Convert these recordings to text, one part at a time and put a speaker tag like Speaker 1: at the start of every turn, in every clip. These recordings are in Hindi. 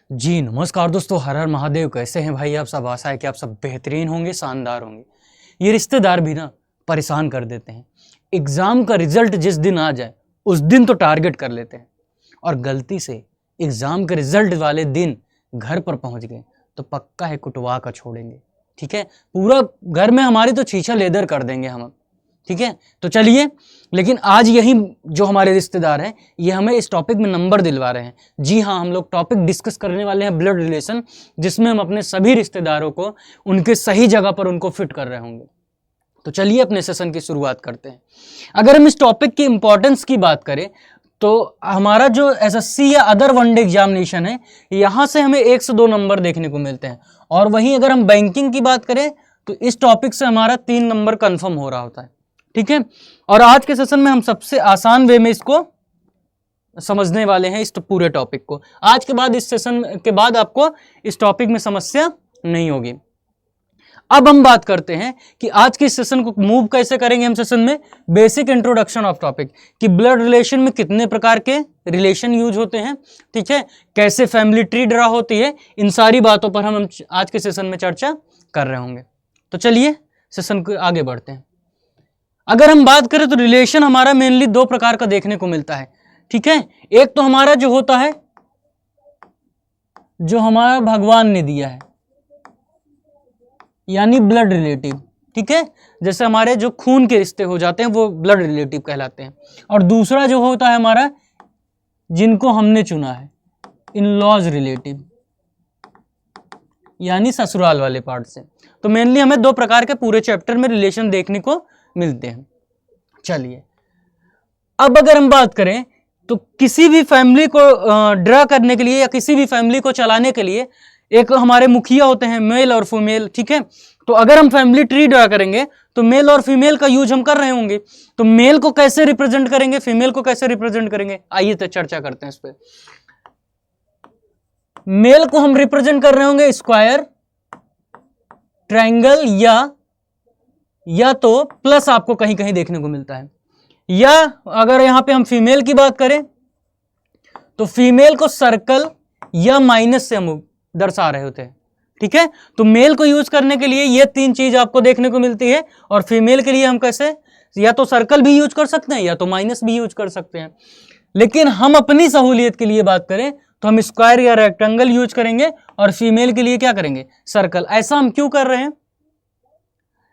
Speaker 1: जी नमस्कार दोस्तों, हर हर महादेव। कैसे हैं भाई आप सब? आशा है कि आप सब बेहतरीन होंगे, शानदार होंगे। ये रिश्तेदार भी ना परेशान कर देते हैं। एग्ज़ाम का रिजल्ट जिस दिन आ जाए उस दिन तो टारगेट कर लेते हैं, और गलती से एग्ज़ाम के रिजल्ट वाले दिन घर पर पहुंच गए तो पक्का है कुटवा कर छोड़ेंगे। ठीक है, पूरा घर में हमारी तो छीछा लेदर कर देंगे हम। ठीक है, तो चलिए, लेकिन आज यही जो हमारे रिश्तेदार हैं ये हमें इस टॉपिक में नंबर दिलवा रहे हैं। जी हाँ, हम लोग टॉपिक डिस्कस करने वाले हैं ब्लड रिलेशन, जिसमें हम अपने सभी रिश्तेदारों को उनके सही जगह पर उनको फिट कर रहे होंगे। तो चलिए अपने सेशन की शुरुआत करते हैं। अगर हम इस टॉपिक की इंपॉर्टेंस की बात करें तो हमारा जो एसएससी या अदर वनडे एग्जामिनेशन है, यहाँ से हमें 1 से 2 नंबर देखने को मिलते हैं। और वहीं अगर हम बैंकिंग की बात करें तो इस टॉपिक से हमारा 3 नंबर कंफर्म हो रहा होता है। ठीक है, और आज के सेशन में हम सबसे आसान वे में इसको समझने वाले हैं, इस पूरे टॉपिक को। आज के बाद, इस सेशन के बाद आपको इस टॉपिक में समस्या नहीं होगी। अब हम बात करते हैं कि आज के सेशन को मूव कैसे करेंगे हम सेशन में। बेसिक इंट्रोडक्शन ऑफ टॉपिक, कि ब्लड रिलेशन में कितने प्रकार के रिलेशन यूज होते हैं। ठीक है, कैसे फैमिली ट्री ड्रा होती है, इन सारी बातों पर हम आज के सेशन में चर्चा कर रहे होंगे। तो चलिए सेशन को आगे बढ़ते हैं। अगर हम बात करें तो रिलेशन हमारा मेनली 2 प्रकार का देखने को मिलता है। ठीक है, एक तो हमारा जो होता है, जो हमारा भगवान ने दिया है, यानी ब्लड रिलेटिव। ठीक है, जैसे हमारे जो खून के रिश्ते हो जाते हैं वो ब्लड रिलेटिव कहलाते हैं। और दूसरा जो होता है हमारा, जिनको हमने चुना है, इन लॉज रिलेटिव, यानी ससुराल वाले पार्ट से। तो मेनली हमें 2 प्रकार के पूरे चैप्टर में रिलेशन देखने को मिलते हैं। चलिए, अब अगर हम बात करें तो किसी भी फैमिली को ड्रा करने के लिए या किसी भी फैमिली को चलाने के लिए एक हमारे मुखिया होते हैं, मेल और फीमेल। ठीक है, तो अगर हम फैमिली ट्री ड्रा करेंगे तो मेल और फीमेल का यूज हम कर रहे होंगे। तो मेल को कैसे रिप्रेजेंट करेंगे, फीमेल को कैसे रिप्रेजेंट करेंगे, आइए तो चर्चा करते हैं इस पर। मेल को हम रिप्रेजेंट कर रहे होंगे स्क्वायर, ट्रायंगल, या तो प्लस आपको कहीं कहीं देखने को मिलता है। या अगर यहां पे हम फीमेल की बात करें तो फीमेल को सर्कल या माइनस से हम दर्शा रहे होते हैं। ठीक है, तो मेल को यूज करने के लिए ये 3 चीज आपको देखने को मिलती है, और फीमेल के लिए हम कैसे, या तो सर्कल भी यूज कर सकते हैं या तो माइनस भी यूज कर सकते हैं। लेकिन हम अपनी सहूलियत के लिए बात करें तो हम स्क्वायर या रेक्टेंगल यूज करेंगे, और फीमेल के लिए क्या करेंगे, सर्कल। ऐसा हम क्यों कर रहे हैं?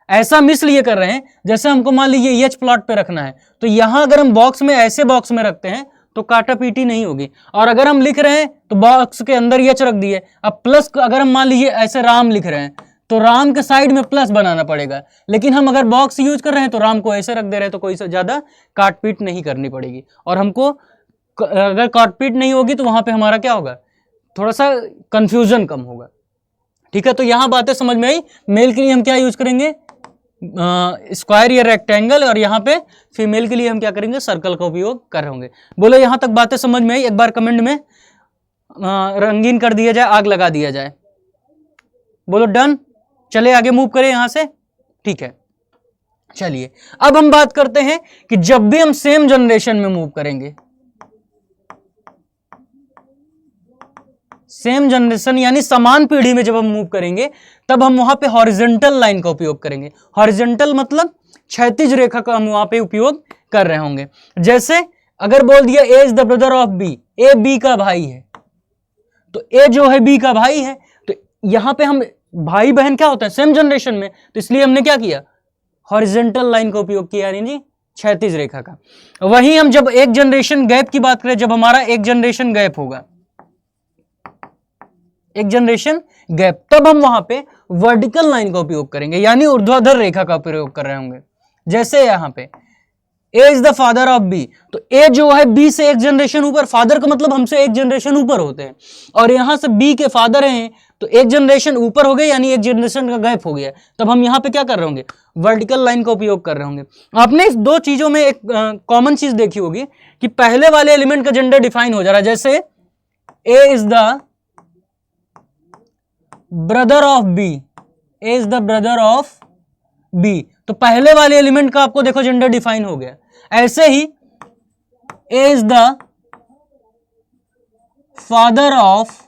Speaker 1: ऐसा हम इसलिए कर रहे हैं, जैसे हमको मान लीजिए एच प्लॉट पे रखना है, तो यहां अगर हम बॉक्स में ऐसे बॉक्स में रखते हैं तो काटा पीटी नहीं होगी। और अगर हम लिख रहे हैं तो बॉक्स के अंदर एच रख दिए। अब प्लस, अगर हम मान लीजिए ऐसे राम लिख रहे हैं तो राम के साइड में प्लस बनाना पड़ेगा। लेकिन हम अगर बॉक्स यूज कर रहे हैं तो राम को ऐसे रख दे रहे हैं, तो कोई ज्यादा काट पीट नहीं करनी पड़ेगी। और हमको अगर काट पीट नहीं होगी तो वहां पे हमारा क्या होगा, थोड़ा सा कंफ्यूजन कम होगा। ठीक है, तो यहां बातें समझ में आई। मेल के लिए हम क्या यूज करेंगे, स्क्वायर या रेक्टेंगल, और यहाँ पे फीमेल के लिए हम क्या करेंगे, सर्कल का उपयोग कर रहे होंगे। बोलो यहां तक बातें समझ में आई? एक बार कमेंट में रंगीन कर दिया जाए, आग लगा दिया जाए। बोलो डन। चले आगे मूव करें यहां से। ठीक है, चलिए अब हम बात करते हैं कि जब भी हम सेम जनरेशन में मूव करेंगे, सेम जनरेशन यानी समान पीढ़ी में जब हम मूव करेंगे, तब हम वहां पे हॉरिजॉन्टल लाइन का उपयोग करेंगे। हॉरिजॉन्टल मतलब क्षैतिज रेखा का हम वहां पे उपयोग कर रहे होंगे। जैसे अगर बोल दिया A is the brother of B, A B का भाई है, तो ए जो है बी का भाई है, तो यहां पे हम भाई बहन क्या होता है, सेम जनरेशन में, तो इसलिए हमने क्या किया, हॉरिजॉन्टल लाइन का उपयोग किया, यानी क्षैतिज रेखा का। वहीं हम जब एक जनरेशन गैप की बात करें, जब हमारा एक जनरेशन गैप होगा, एक जनरेशन गैप, तब हम वहां पे वर्टिकल लाइन का उपयोग करेंगे, यानी ऊर्ध्वाधर रेखा का प्रयोग कर रहे होंगे। जैसे यहां पे A is the father of B, तो ए जो है बी से एक जनरेशन ऊपर, फादर का मतलब हमसे एक जनरेशन ऊपर होते हैं, और यहां से बी के फादर हैं तो एक जनरेशन ऊपर हो गए, यानी एक जनरेशन का गैप हो गया। तब हम यहां पे क्या कर रहे होंगे, वर्टिकल लाइन का उपयोग कर रहे होंगे। आपने इस 2 चीजों में एक कॉमन चीज देखी होगी कि पहले वाले एलिमेंट का जेंडर डिफाइन हो जा रहा है। जैसे A is the brother of B, A is the brother of B, तो पहले वाले एलिमेंट का आपको देखो जेंडर डिफाइन हो गया। ऐसे ही A is the father of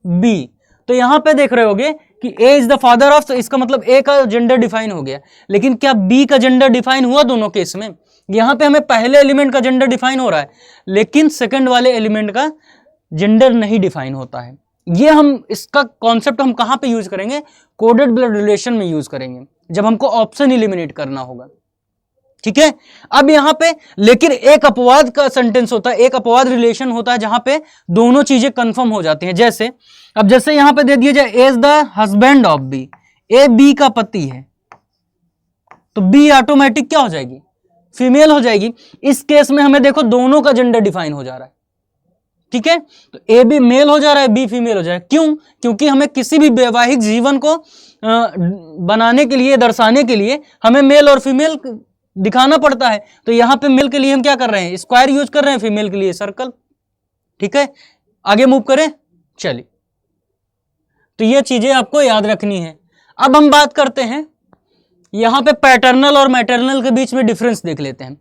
Speaker 1: B. तो यहां पे देख रहे होगे कि A is the father of, तो इसका मतलब ए का जेंडर डिफाइन हो गया, लेकिन क्या बी का जेंडर डिफाइन हुआ दोनों केस में? यहां पे हमें पहले एलिमेंट का जेंडर डिफाइन हो रहा है, लेकिन सेकंड वाले एलिमेंट का जेंडर नहीं डिफाइन होता है। ये हम इसका कॉन्सेप्ट हम कहां पे यूज करेंगे? कोडेड ब्लड रिलेशन में यूज करेंगे, जब हमको ऑप्शन इलिमिनेट करना होगा। ठीक है, अब यहां पे लेकिन एक अपवाद का सेंटेंस होता है, एक अपवाद रिलेशन होता है जहां पे दोनों चीजें कंफर्म हो जाती हैं। जैसे अब जैसे यहां पे दे दिया जाए A is the husband of B, A B का पति है, तो बी ऑटोमेटिक क्या हो जाएगी? फीमेल हो जाएगी। इस केस में हमें देखो दोनों का जेंडर डिफाइन हो जा रहा है। ठीक है, तो ए भी मेल हो जा रहा है, बी फीमेल हो जा रहा है। क्यों? क्योंकि हमें किसी भी वैवाहिक जीवन को बनाने के लिए, दर्शाने के लिए हमें मेल और फीमेल दिखाना पड़ता है। तो यहां पे मेल के लिए हम क्या कर रहे हैं? स्क्वायर यूज कर रहे हैं, फीमेल के लिए सर्कल। ठीक है, आगे मूव करें, चलिए। तो ये चीजें आपको याद रखनी है। अब हम बात करते हैं यहां पे पैटर्नल और मैटरनल के बीच में डिफरेंस देख लेते हैं।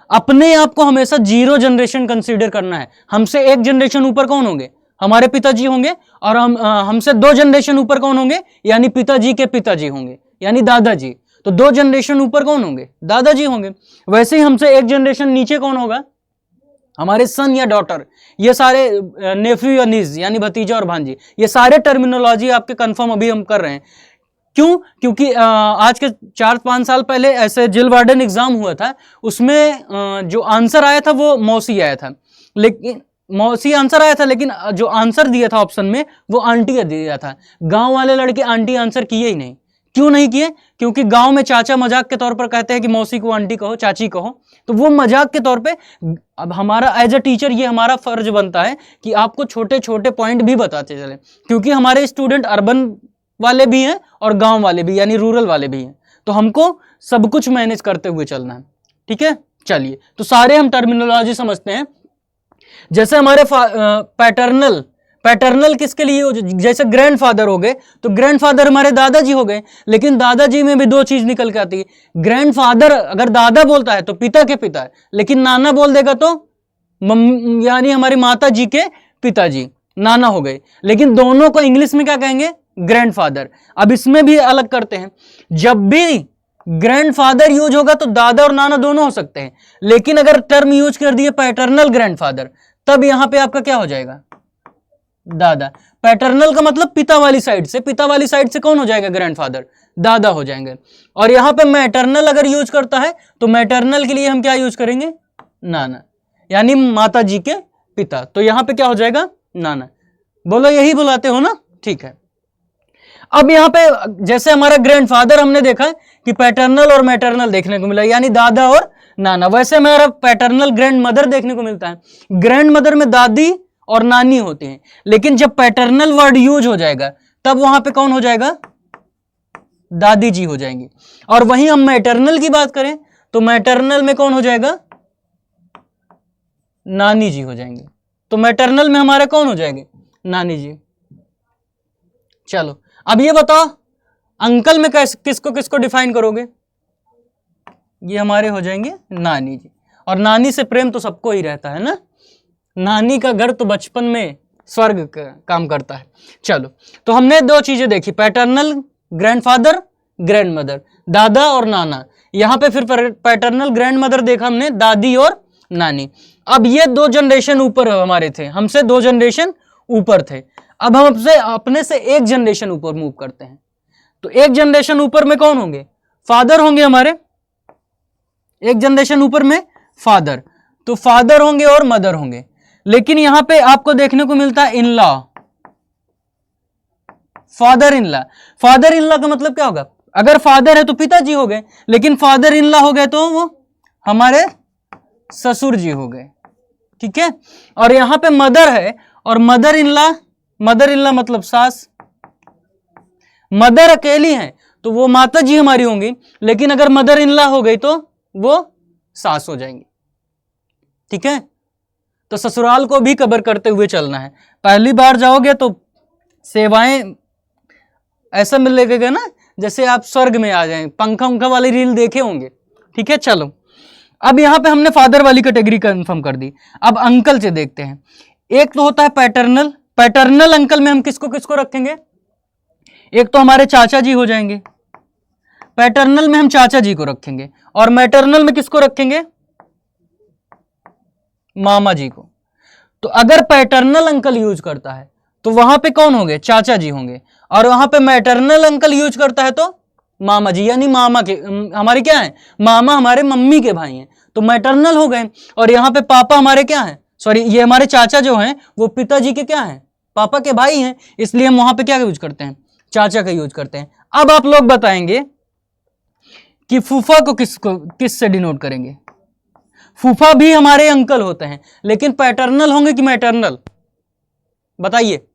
Speaker 1: अपने आप को हमेशा 0 जनरेशन कंसीडर करना है। हमसे एक जनरेशन ऊपर कौन होंगे? हमारे पिताजी होंगे, और हमसे 2 जनरेशन ऊपर कौन होंगे? यानी पिताजी के पिताजी होंगे, यानी दादाजी। तो 2 जनरेशन ऊपर कौन होंगे? दादाजी होंगे। वैसे ही हमसे एक जनरेशन नीचे कौन होगा? हमारे सन या डॉटर। ये सारे नेफ्यू या नीज यानी भतीजा और भांजी, ये सारे टर्मिनोलॉजी आपके कंफर्म अभी हम कर रहे हैं। क्यों? क्योंकि आज के 4-5 साल पहले ऐसे जिल वार्डन एग्जाम हुआ था, उसमें जो आंसर आया था वो मौसी आया था, लेकिन मौसी आंसर आया था, लेकिन जो आंसर दिया था ऑप्शन में वो आंटी का दिया था। गांव वाले लड़के आंटी आंसर किए ही नहीं। क्यों नहीं किए? क्योंकि गांव में चाचा मजाक के तौर पर कहते हैं कि मौसी को आंटी कहो, चाची कहो, तो वो मजाक के तौर पे। अब हमारा एज अ टीचर ये हमारा फर्ज बनता है कि आपको छोटे छोटे पॉइंट भी बताते चले, क्योंकि हमारे स्टूडेंट अर्बन वाले भी हैं और गांव वाले भी, यानी रूरल वाले भी हैं, तो हमको सब कुछ मैनेज करते हुए चलना है। ठीक है, चलिए, तो सारे हम टर्मिनोलॉजी समझते हैं। जैसे हमारे पैटर्नल किसके लिए हो? जैसे ग्रैंडफादर हो गए, तो ग्रैंडफादर हमारे दादाजी हो गए, लेकिन दादाजी में भी 2 चीज निकल के आती है। ग्रैंडफादर अगर दादा बोलता है तो पिता के पिता है, लेकिन नाना बोल देगा तो यानी हमारी माता जी के पिताजी, नाना हो गए। लेकिन दोनों को इंग्लिश में क्या कहेंगे? ग्रैंडफादर। अब इसमें भी अलग करते हैं, जब भी ग्रैंडफादर यूज होगा तो दादा और नाना दोनों हो सकते हैं, लेकिन अगर टर्म यूज कर दिए पैटर्नल ग्रैंडफादर, तब यहां पे आपका क्या हो जाएगा? दादा। पैटर्नल का मतलब पिता वाली साइड से, पिता वाली साइड से कौन हो जाएगा? ग्रैंडफादर, दादा हो जाएंगे। और यहां पे मैटरनल अगर यूज करता है तो मैटरनल के लिए हम क्या यूज करेंगे? नाना, यानी माता जी के पिता। तो यहां पे क्या हो जाएगा? नाना। बोलो, यही बुलाते हो ना? ठीक है। अब यहां पे जैसे हमारा ग्रैंडफादर हमने देखा कि पैटर्नल और मैटरनल देखने को मिला, यानी दादा और नाना। वैसे हमारा पैटर्नल ग्रैंड मदर देखने को मिलता है। ग्रैंड मदर में दादी और नानी होती हैं, लेकिन जब पैटर्नल वर्ड यूज हो जाएगा तब वहां पे कौन हो जाएगा? दादी जी हो जाएंगी। और वहीं हम मैटरनल की बात करें तो मैटरनल में कौन हो जाएगा? नानी जी हो जाएंगे। तो मैटरनल में हमारे कौन हो जाएंगे? नानी जी। चलो, अब ये बताओ अंकल में किसको किसको डिफाइन करोगे? ये हमारे हो जाएंगे नानी जी। और नानी से प्रेम तो सबको ही रहता है ना, नानी का घर तो बचपन में स्वर्ग का काम करता है। चलो, तो हमने 2 चीजें देखी, पैटर्नल ग्रैंडफादर, ग्रैंड मदर, दादा और नाना। यहां पे फिर पैटर्नल ग्रैंड मदर देखा हमने, दादी और नानी। अब ये 2 जनरेशन ऊपर हमारे थे, हमसे 2 जनरेशन ऊपर थे। अब हम अपने से 1 जनरेशन ऊपर मूव करते हैं। तो 1 जनरेशन ऊपर में कौन होंगे? फादर होंगे हमारे, 1 जनरेशन ऊपर में फादर। तो फादर होंगे और मदर होंगे। लेकिन यहां पे आपको देखने को मिलता है in law, father in law. Father in law का मतलब क्या होगा? अगर फादर है तो पिताजी हो गए, लेकिन फादर इन लॉ हो गए तो वो हमारे ससुर जी हो गए। ठीक है, और यहां पे मदर है और मदर इन लॉ मतलब सास। मदर अकेली है तो वो माता जी हमारी होंगी, लेकिन अगर मदर इन लॉ हो गई तो वो सास हो जाएंगी। ठीक है, तो ससुराल को भी कवर करते हुए चलना है। पहली बार जाओगे तो सेवाएं ऐसा मिलेगा ना जैसे आप स्वर्ग में आ जाएं, पंखा उंखा वाली रील देखे होंगे। ठीक है, चलो, अब यहां पे हमने फादर वाली कैटेगरी कंफर्म कर दी। अब अंकल से देखते हैं। एक तो होता है पैटर्नल, पैटर्नल अंकल में हम किसको किसको रखेंगे? एक तो हमारे चाचा जी हो जाएंगे, पैटर्नल में हम चाचा जी को रखेंगे, और मैटरनल में किसको रखेंगे? मामा जी को। तो अगर पैटर्नल अंकल यूज करता है तो वहां पे कौन होंगे? चाचा जी होंगे, और वहां पे मैटरनल अंकल यूज करता है तो मामा जी, यानी मामा के हमारे क्या है? मामा हमारे मम्मी के भाई हैं, तो मैटरनल हो गए। और यहाँ पे पापा हमारे क्या है? सॉरी, ये हमारे चाचा जो हैं वो पिताजी के क्या हैं? पापा के भाई हैं, इसलिए हम वहां पे क्या यूज करते हैं? चाचा का यूज करते हैं। अब आप लोग बताएंगे कि फूफा को किस से डिनोट करेंगे? फूफा भी हमारे अंकल होते हैं, लेकिन पैटर्नल होंगे कि मैटरनल? बताइए।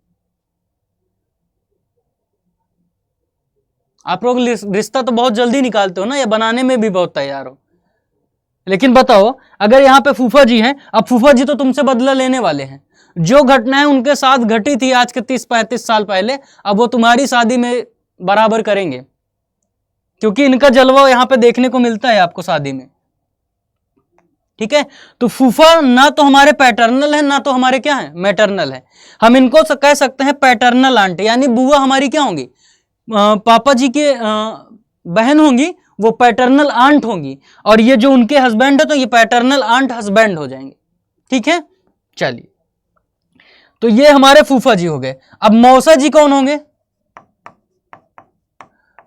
Speaker 1: आप लोग रिश्ता तो बहुत जल्दी निकालते हो ना, या बनाने में भी बहुत तैयार हो, लेकिन बताओ अगर यहाँ पे फूफा जी हैं, अब फूफा जी तो तुमसे बदला लेने वाले हैं। जो घटनाएं उनके साथ घटी थी आज के 30-35 साल पहले, अब वो तुम्हारी शादी में बराबर करेंगे, क्योंकि इनका जलवा यहाँ पे देखने को मिलता है आपको शादी में। ठीक है, तो फूफा ना तो हमारे पैटर्नल है, ना तो हमारे क्या है? मैटरनल है। हम इनको कह सकते हैं पैटर्नल आंटी, यानी बुआ हमारी क्या होंगी? पापा जी के बहन होंगी, वो पैटर्नल आंट होंगी, और ये जो उनके हस्बैंड है तो ये पैटर्नल आंट हस्बैंड हो जाएंगे। ठीक है, चलिए, तो ये हमारे फूफा जी हो गए। अब मौसा जी कौन होंगे?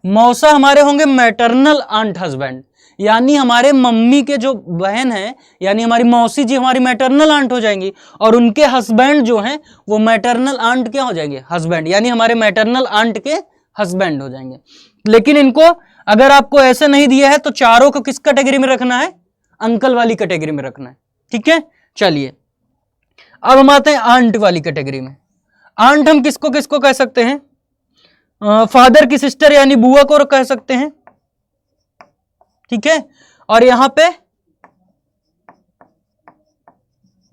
Speaker 1: मौसा हमारे होंगे मैटरनल आंट हस्बैंड, यानी हमारे मम्मी के जो बहन है, यानी हमारी मौसी जी हमारी मैटरनल आंट हो जाएंगी, और उनके हस्बैंड जो हैं वो मैटरनल आंट क्या हो जाएंगे? हस्बैंड, यानी हमारे मैटरनल आंट के हस्बैंड हो जाएंगे। लेकिन इनको अगर आपको ऐसे नहीं दिया है तो चारों को किस कैटेगरी में रखना है? अंकल वाली कैटेगरी में रखना है। ठीक है, चलिए अब हम आते हैं आंट वाली कैटेगरी में। आंट हम किसको किसको कह सकते हैं? फादर की सिस्टर यानी बुआ को कह सकते हैं। ठीक है, और यहां पे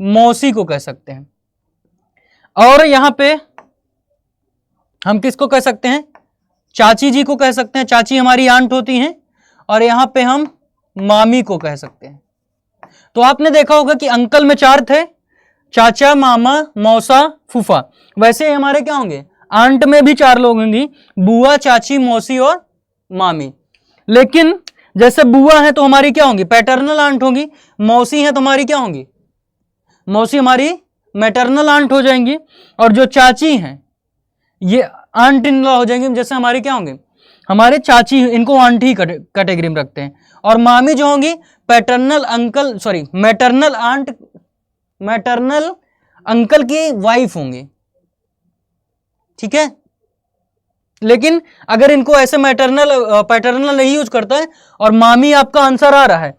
Speaker 1: मौसी को कह सकते हैं, और यहां पे हम किसको कह सकते हैं? चाची जी को कह सकते हैं, चाची हमारी आंट होती हैं, और यहां पे हम मामी को कह सकते हैं। तो आपने देखा होगा कि अंकल में 4 थे, चाचा, मामा, मौसा, फूफा। वैसे ही हमारे क्या होंगे? आंट में भी 4 लोग होंगी, बुआ, चाची, मौसी और मामी। लेकिन जैसे बुआ है तो हमारी क्या होंगी? पैटर्नल आंट होंगी। मौसी है तो हमारी क्या होंगी? मौसी हमारी मैटरनल आंट हो जाएंगी, और जो चाची हैं ये आंट इन लॉ हो जाएंगे। जैसे हमारे क्या होंगे? हमारे चाची, इनको आंट ही कैटेगरी में रखते हैं। और मामी जो होंगी paternal uncle, sorry maternal aunt, maternal uncle की वाइफ होंगी। ठीक है, लेकिन अगर इनको ऐसे मैटरनल पैटर्नल नहीं यूज करता है और मामी आपका आंसर आ रहा है,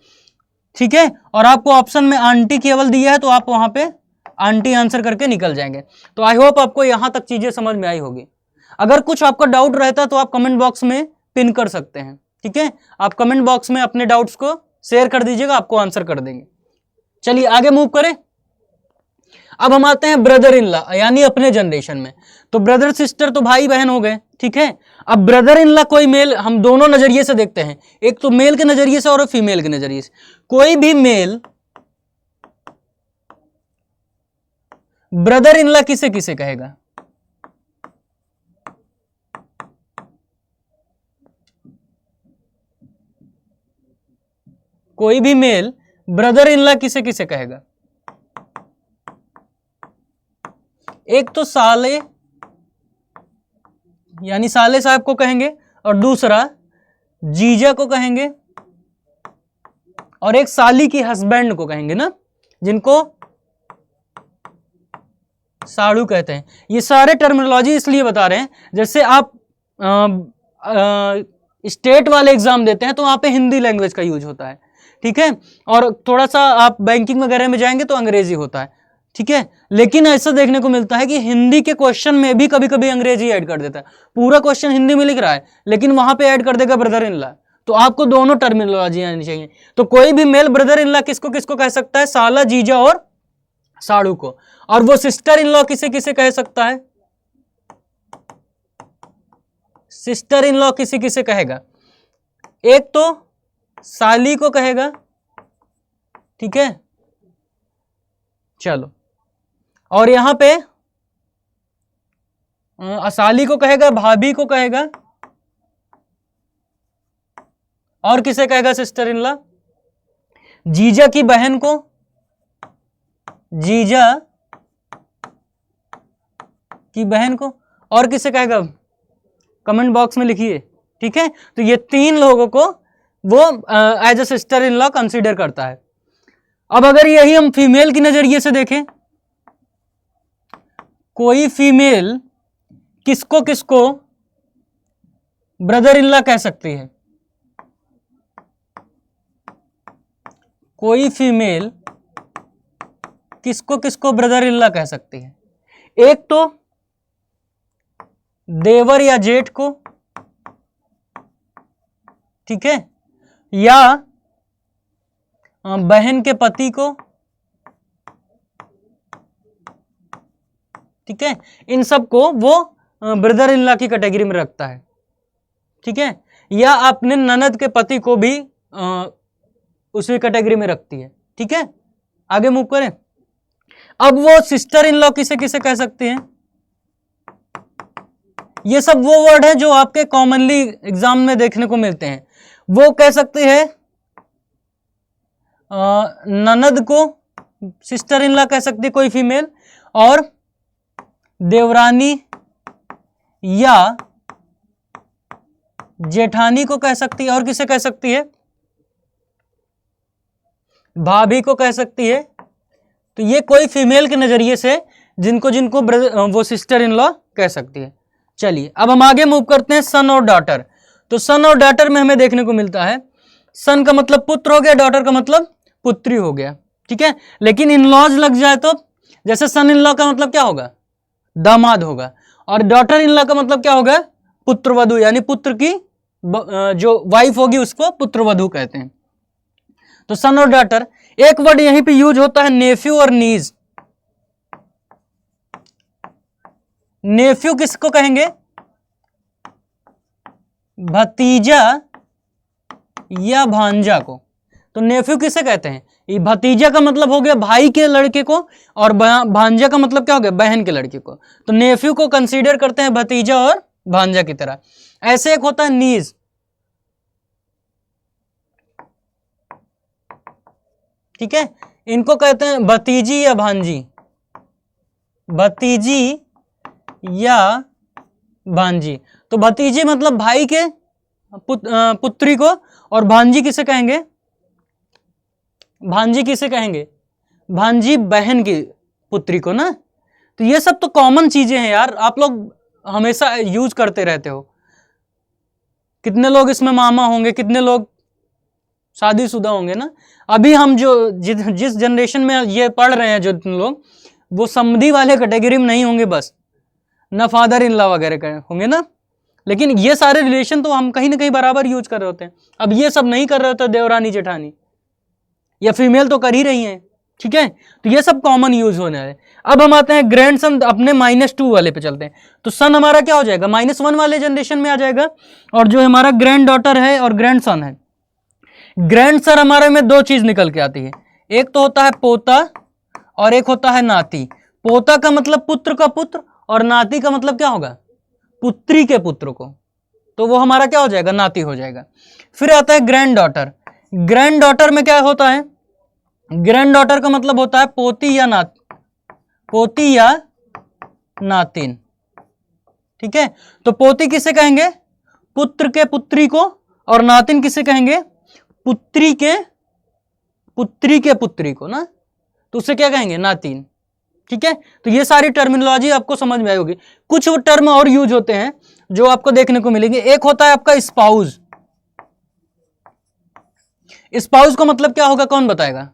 Speaker 1: ठीक है, और आपको ऑप्शन में आंटी केवल दिया है, तो आप वहां पे आंटी आंसर करके निकल जाएंगे। तो आई होप आपको यहां तक चीजें समझ में आई होगी। अगर कुछ आपका डाउट रहता है तो आप कमेंट बॉक्स में पिन कर सकते हैं। ठीक है, आप कमेंट बॉक्स में अपने डाउट्स को शेयर कर दीजिएगा, आपको आंसर कर देंगे। चलिए आगे मूव करें। अब हम आते हैं ब्रदर इन लॉ, यानी अपने जनरेशन में। तो ब्रदर सिस्टर तो भाई बहन हो गए। ठीक है, अब ब्रदर इन लॉ कोई मेल, हम दोनों नजरिए से देखते हैं, एक तो मेल के नजरिए से और फीमेल के नजरिए से। कोई भी मेल ब्रदर इन लॉ किसे किसे कहेगा? कोई भी मेल ब्रदर इन लॉ किसे किसे कहेगा? एक तो साले यानी साले साहब को कहेंगे, और दूसरा जीजा को कहेंगे, और एक साली की हस्बैंड को कहेंगे ना, जिनको साड़ू कहते हैं। ये सारे टर्मिनोलॉजी इसलिए बता रहे हैं, जैसे आप स्टेट वाले एग्जाम देते हैं तो वहां पे हिंदी लैंग्वेज का यूज होता है। ठीक है, और थोड़ा सा आप बैंकिंग वगैरह में जाएंगे तो अंग्रेजी होता है। ठीक है, लेकिन ऐसा देखने को मिलता है कि हिंदी के क्वेश्चन में भी कभी कभी अंग्रेजी ऐड कर देता है। पूरा क्वेश्चन हिंदी में लिख रहा है लेकिन वहां पे ऐड कर देगा ब्रदर इन लॉ। तो आपको दोनों टर्मिनोलॉजी आनी चाहिए। तो कोई भी मेल ब्रदर इन लॉ किसको किसको कह सकता है? साला, जीजा और साड़ू को। और वो सिस्टर इन लॉ किसे किसे कह सकता है? सिस्टर इन लॉ किसे किसे कहेगा? एक तो साली को कहेगा। ठीक है, चलो, और यहां पे असाली को कहेगा, भाभी को कहेगा, और किसे कहेगा सिस्टर इन लॉ? जीजा की बहन को, जीजा की बहन को, और किसे कहेगा? कमेंट बॉक्स में लिखिए, ठीक है। तो ये 3 लोगों को वो as a sister in law consider करता है। अब अगर यही हम फीमेल की नजरिए से देखें, कोई फीमेल किसको किसको ब्रदर इन लॉ कह सकती है? कोई फीमेल किसको किसको ब्रदर इन लॉ कह सकती है? एक तो देवर या जेठ को, ठीक है, या बहन के पति को, ठीक है, इन सब को वो ब्रदर इन लॉ की कैटेगरी में रखता है, ठीक है, या अपने ननद के पति को भी उसी कैटेगरी में रखती है, ठीक है। आगे मूव करें। अब वो सिस्टर इन लॉ किसे किसे कह सकती हैं? ये सब वो वर्ड है जो आपके कॉमनली एग्जाम में देखने को मिलते हैं। वो कह सकते हैं ननद को सिस्टर इन लॉ कह सकती है कोई फीमेल, और देवरानी या जेठानी को कह सकती है, और किसे कह सकती है? भाभी को कह सकती है। तो ये कोई फीमेल के नजरिए से जिनको जिनको वो सिस्टर इन लॉ कह सकती है। चलिए अब हम आगे मूव करते हैं सन और डॉटर। तो सन और डॉटर में हमें देखने को मिलता है, सन का मतलब पुत्र हो गया, डॉटर का मतलब पुत्री हो गया, ठीक है। लेकिन इन लॉज लग जाए तो जैसे सन इन लॉ का मतलब क्या होगा? दामाद होगा, और डॉटर इन लॉ का मतलब क्या होगा? पुत्रवधू, यानी पुत्र की जो वाइफ होगी उसको पुत्रवधू कहते हैं। तो सन और डॉटर। एक वर्ड यहीं पे यूज होता है नेफ्यू और नीज। नेफ्यू किसको कहेंगे? भतीजा या भांजा को। तो नेफ्यू किसे कहते हैं? ये भतीजा का मतलब हो गया भाई के लड़के को, और भांजा का मतलब क्या हो गया? बहन के लड़के को। तो नेफ्यू को कंसीडर करते हैं भतीजा और भांजा की तरह। ऐसे एक होता है नीज, ठीक है, इनको कहते हैं भतीजी या भांजी, भतीजी या भांजी। तो भतीजी मतलब भाई के पुत्री को, और भांजी किसे कहेंगे? भांजी किसे कहेंगे? भांजी बहन की पुत्री को ना। तो ये सब तो कॉमन चीजें हैं यार, आप लोग हमेशा यूज करते रहते हो। कितने लोग इसमें मामा होंगे, कितने लोग शादीशुदा होंगे ना। अभी हम जो जिस जनरेशन में ये पढ़ रहे हैं जो लोग, वो समधी वाले कैटेगरी में नहीं होंगे बस, ना फादर इन लॉ वगैरह होंगे ना। लेकिन ये सारे रिलेशन तो हम कहीं ना कहीं बराबर यूज कर रहे होते हैं। अब ये सब नहीं कर रहे होते देवरानी जेठानी, या फीमेल तो कर ही रही हैं, ठीक है। तो ये सब कॉमन यूज होने है। अब हम आते हैं ग्रैंड सन, अपने -2 वाले पे चलते हैं। तो सन हमारा क्या हो जाएगा? -1 वाले जनरेशन में आ जाएगा, और जो हमारा ग्रैंड डॉटर है और ग्रैंड सन है, ग्रैंड सन हमारे में 2 चीज निकल के आती है। एक तो होता है पोता और एक होता है नाती। पोता का मतलब पुत्र का पुत्र, और नाती का मतलब क्या होगा? पुत्री के पुत्र को। तो वो हमारा क्या हो जाएगा? नाती हो जाएगा। फिर आता है ग्रैंड डॉटर। ग्रैंड डॉटर में क्या होता है? ग्रैंड डॉटर का मतलब होता है पोती या पोती या नातिन, ठीक है। तो पोती किसे कहेंगे? पुत्र के पुत्री को, और नातिन किसे कहेंगे? पुत्री के पुत्री को ना। तो उसे क्या कहेंगे? नातिन, ठीक है। तो ये सारी टर्मिनोलॉजी आपको समझ में आई होगी। कुछ टर्म और यूज होते हैं जो आपको देखने को मिलेंगे। एक होता है आपका स्पाउस। स्पाउस का मतलब क्या होगा? कौन बताएगा?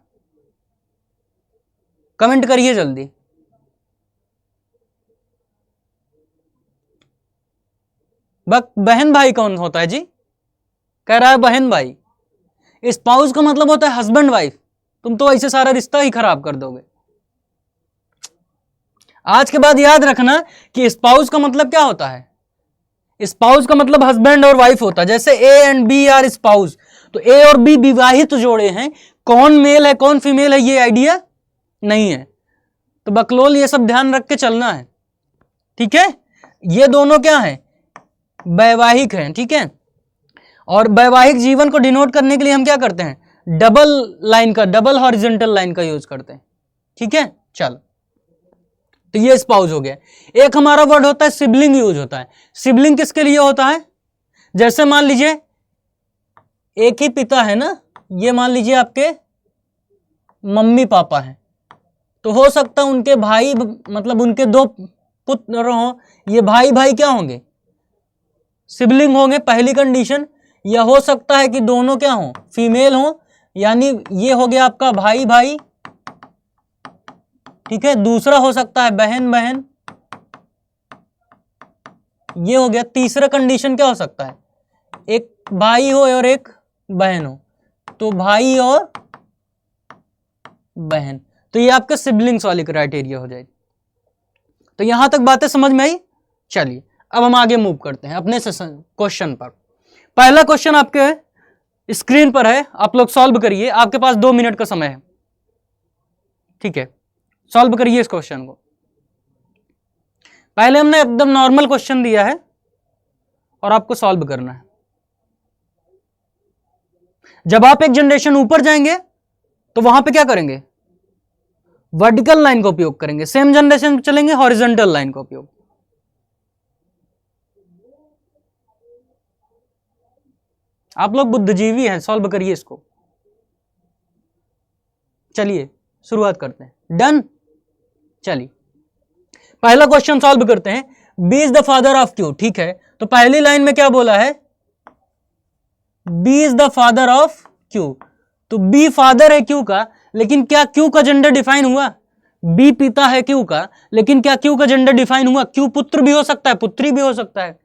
Speaker 1: कमेंट करिए जल्दी। बहन भाई कौन होता है जी? कह रहा है बहन भाई। स्पाउस का मतलब होता है हस्बैंड वाइफ। तुम तो ऐसे सारा रिश्ता ही खराब कर दोगे। आज के बाद याद रखना कि स्पाउस का मतलब क्या होता है? स्पाउस का मतलब हस्बैंड और वाइफ होता है। जैसे A and B are spouse, तो ए और बी विवाहित जोड़े हैं। कौन मेल है कौन फीमेल है ये आइडिया नहीं है। तो बकलोल ये सब ध्यान रख के चलना है, ठीक है। ये दोनों क्या है, वैवाहिक हैं, ठीक है। और वैवाहिक जीवन को डिनोट करने के लिए हम क्या करते हैं, डबल लाइन का, डबल हॉरिजॉन्टल लाइन का यूज करते हैं, ठीक है। चलो, तो ये स्पाउस हो गया। एक हमारा वर्ड होता है सिबलिंग यूज होता है। सिबलिंग किसके लिए होता है, जैसे मान लीजिए एक ही पिता है ना, ये मान लीजिए आपके मम्मी पापा हैं, तो हो सकता है उनके भाई, मतलब उनके दो पुत्र हो, ये भाई भाई क्या होंगे, सिबलिंग होंगे, पहली कंडीशन। या हो सकता है कि दोनों क्या हो, फीमेल हो, यानी ये हो गया आपका भाई भाई, ठीक है। दूसरा हो सकता है बहन बहन, ये हो गया। तीसरा कंडीशन क्या हो सकता है, एक भाई हो और एक बहन हो, तो भाई और बहन, तो ये आपका सिबलिंग्स वाली क्राइटेरिया हो जाएगी। तो यहां तक बातें समझ में आई। चलिए अब हम आगे मूव करते हैं अपने क्वेश्चन पर। पहला क्वेश्चन आपके स्क्रीन पर है, आप लोग सॉल्व करिए, आपके पास 2 मिनट का समय है, ठीक है। सॉल्व करिए इस क्वेश्चन को। पहले हमने एकदम नॉर्मल क्वेश्चन दिया है और आपको सॉल्व करना है। जब आप एक जनरेशन ऊपर जाएंगे तो वहां पे क्या करेंगे, वर्टिकल लाइन का उपयोग करेंगे। सेम जनरेशन में चलेंगे, हॉरिजॉन्टल लाइन का उपयोग। आप लोग बुद्धिजीवी हैं, सॉल्व करिए इसको। चलिए शुरुआत करते हैं, डन। चलिए पहला क्वेश्चन सॉल्व करते हैं। B is the father of Q, ठीक है। तो पहली लाइन में क्या बोला है, B is the father of Q, तो बी फादर है क्यू का, लेकिन क्या क्यू का जेंडर डिफाइन हुआ, बी पिता है क्यू का, लेकिन क्या क्यू का जेंडर डिफाइन हुआ, क्यू पुत्र भी हो सकता है, पुत्री भी हो सकता है,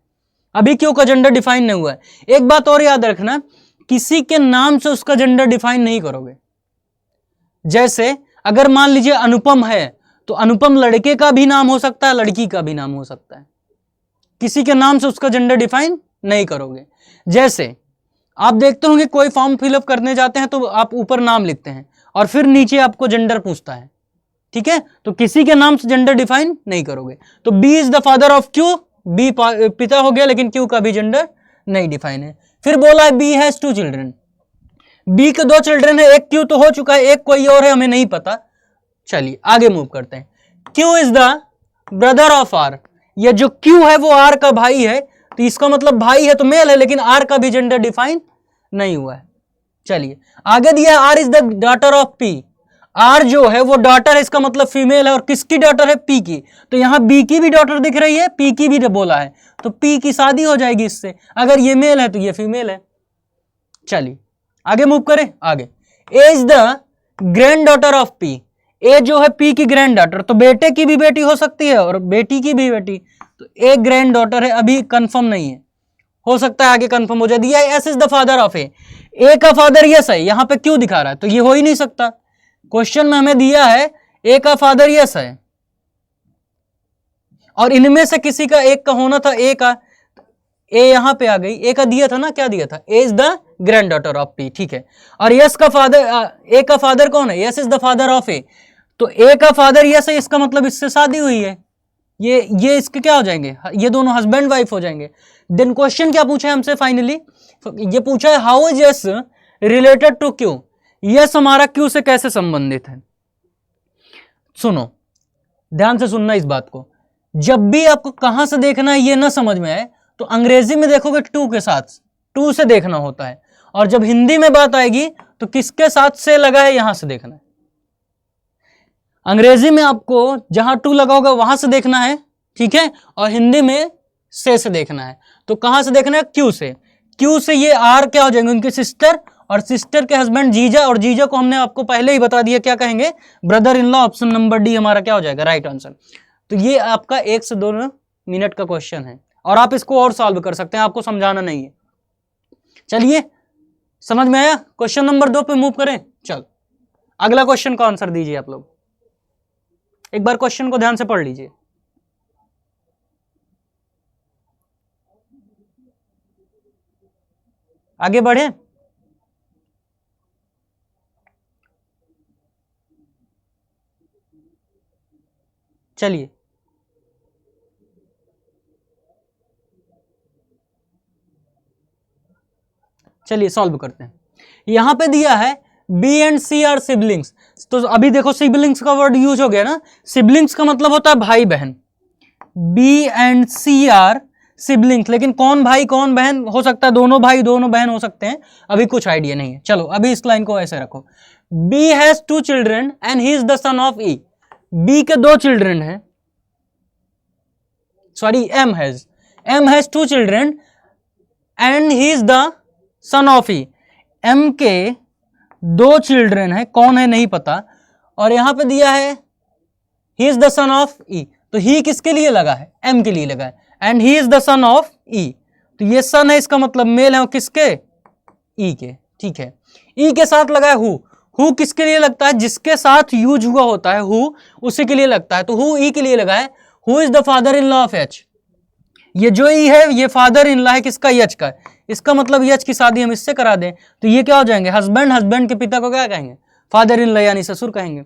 Speaker 1: अभी क्यू का जेंडर डिफाइन नहीं हुआ है। एक बात और याद रखना, किसी के नाम से उसका जेंडर डिफाइन नहीं करोगे। जैसे अगर मान लीजिए अनुपम है, तो अनुपम लड़के का भी नाम हो सकता है, लड़की का भी नाम हो सकता है, किसी के नाम से उसका जेंडर डिफाइन नहीं करोगे। जैसे आप देखते होंगे कोई फॉर्म फिलअप करने जाते हैं तो आप ऊपर नाम लिखते हैं और फिर नीचे आपको जेंडर पूछता है, ठीक है। तो किसी के नाम से जेंडर डिफाइन नहीं करोगे। तो B is the father of Q, B पिता हो गया, लेकिन क्यू का भी जेंडर नहीं डिफाइन है। फिर बोला है बी हैज 2 चिल्ड्रन, बी के 2 चिल्ड्रन है, एक क्यू तो हो चुका है, एक कोई और है, हमें नहीं पता। चलिए आगे मूव करते हैं। Q is the brother of R, ये जो क्यू है वो आर का भाई है, तो इसका मतलब भाई है तो मेल है, लेकिन आर का भी जेंडर डिफाइन नहीं हुआ है। चलिए आगे दिया R is the daughter of P, R जो है वो डॉटर है, इसका मतलब फीमेल है, और किसकी डॉटर है, पी की। तो यहां बी की भी डॉटर दिख रही है, पी की भी बोला है, तो पी की शादी हो जाएगी इससे। अगर ये मेल है तो ये फीमेल है। चलिए आगे मूव करें। आगे A is the granddaughter of P, A जो है पी की ग्रैंड डॉटर, तो बेटे की भी बेटी हो सकती है और बेटी की भी बेटी, तो ए ग्रैंड डॉटर है, अभी कंफर्म नहीं है, हो सकता है आगे कंफर्म हो जाए। दिया S is the father of A, A का फादर यस है, यहां पे क्यों दिखा रहा है, तो ये हो ही नहीं सकता। क्वेश्चन में हमें दिया है ए का फादर यस है, और इनमें से किसी का एक का होना था, ए का, ए यहां पे आ गई, ए का दिया था ना, क्या दिया था, A is the granddaughter of P, ठीक है। और यस का फादर, ए का फादर कौन है, S is the father of A, तो ए का फादर यस है, इसका मतलब इससे शादी हुई है, ये इसके क्या हो जाएंगे, ये दोनों हस्बैंड वाइफ हो जाएंगे। देन क्वेश्चन क्या पूछा है हमसे फाइनली, ये पूछा है how is S related to Q, S हमारा क्यू से कैसे संबंधित है। सुनो, ध्यान से सुनना इस बात को, जब भी आपको कहां से देखना है ये ना समझ में आए, तो अंग्रेजी में देखोगे टू के साथ, टू से देखना होता है, और जब हिंदी में बात आएगी तो किसके साथ से लगा है यहां से देखना है। अंग्रेजी में आपको जहां टू लगा होगा वहां से देखना है, ठीक है, और हिंदी में से देखना है। तो कहां से देखना है, क्यू से, क्यू से ये आर क्या हो जाएंगे, उनके सिस्टर, और सिस्टर के हस्बैंड जीजा, और जीजा को हमने आपको पहले ही बता दिया क्या कहेंगे, brother in law. Option number D हमारा क्या हो जाएगा, राइट आंसर। तो ये आपका 1 से 2 मिनट का क्वेश्चन है, और आप इसको और सॉल्व कर सकते हैं, आपको समझाना नहीं है। चलिए समझ में आया। क्वेश्चन नंबर 2 पे मूव करें। चल अगला क्वेश्चन का आंसर दीजिए आप लोग, एक बार क्वेश्चन को ध्यान से पढ़ लीजिए। आगे बढ़े। चलिए चलिए सॉल्व करते हैं। यहां पे दिया है B and C are siblings, तो अभी देखो सिबलिंग्स का वर्ड यूज हो गया ना, सिबलिंग्स का मतलब होता है भाई बहन। B and C are siblings, लेकिन कौन भाई कौन बहन हो सकता है, दोनों भाई दोनों बहन हो सकते हैं, अभी कुछ आइडिया नहीं है। चलो अभी इस लाइन को ऐसे रखो, B has 2 children and he is the son of E. B के 2 चिल्ड्रन हैं, sorry M has 2 children and he is the son of E. M के 2 चिल्ड्रन है, कौन है नहीं पता, और यहां पे दिया है he is the son of E, तो ही किसके लिए लगा है, एम के लिए लगा है, and he is the son of E, तो ये सन है, इसका मतलब मेल है किसके, ई के, ठीक है। ई के साथ लगा है हु किसके लिए लगता है, जिसके साथ यूज हुआ होता है हु, उसी के लिए लगता है, तो हु ई के लिए लगा है। Who is the father in law of H, ये जो ई है ये फादर इन लॉ है किसका, एच का, इसका मतलब एच की शादी हम इससे करा दें तो ये क्या हो जाएंगे, हस्बैंड, हस्बैंड के पिता को क्या कहेंगे, फादर इन लॉ यानी ससुर कहेंगे।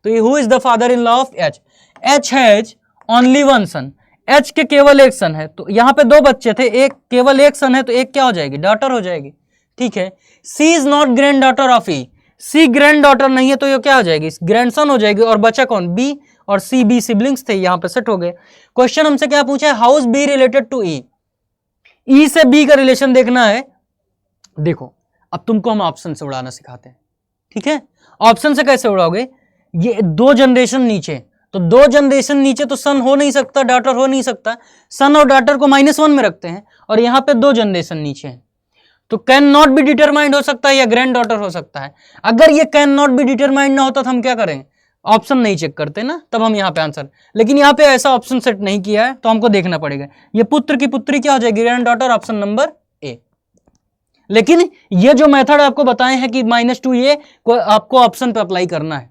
Speaker 1: तो ये who is the father in law of H. H has only 1 son, H के केवल 1 सन है, तो यहाँ पे 2 बच्चे थे, एक केवल 1 सन है, तो एक क्या हो जाएगी, डॉटर हो जाएगी, ठीक है। C is not granddaughter of E, C granddaughter नहीं है, तो ये क्या हो जाएगी, ग्रैंडसन हो जाएगी, और बचा कौन, बी, और सी बी सिबलिंग्स थे, यहाँ पे सेट हो गए। क्वेश्चन हमसे क्या पूछा है, how is B related to E, E से बी का रिलेशन देखना है। देखो अब तुमको हम ऑप्शन से उड़ाना सिखाते हैं, ठीक है। ऑप्शन से कैसे उड़ाओगे, ये 2 जनरेशन नीचे, तो 2 जनरेशन नीचे तो सन हो नहीं सकता, डॉटर हो नहीं सकता, सन और डॉटर को -1 में रखते हैं, और यहाँ पे 2 जनरेशन नीचे हैं, तो कैन नॉट बी डिटरमाइंड हो सकता है या ग्रैंड डॉटर हो सकता है। अगर ये कैन नॉट बी डिटरमाइंड ना होता तो हम क्या करें, ऑप्शन नहीं चेक करते ना, तब हम यहाँ पे आंसर, लेकिन यहाँ पे ऐसा ऑप्शन सेट नहीं किया है, तो हमको देखना पड़ेगा। ये पुत्र की पुत्री क्या हो जाएगी, grand daughter, option number A. लेकिन ये जो मेथड आपको बताए हैं कि -2, ये आपको ऑप्शन पे अप्लाई करना है,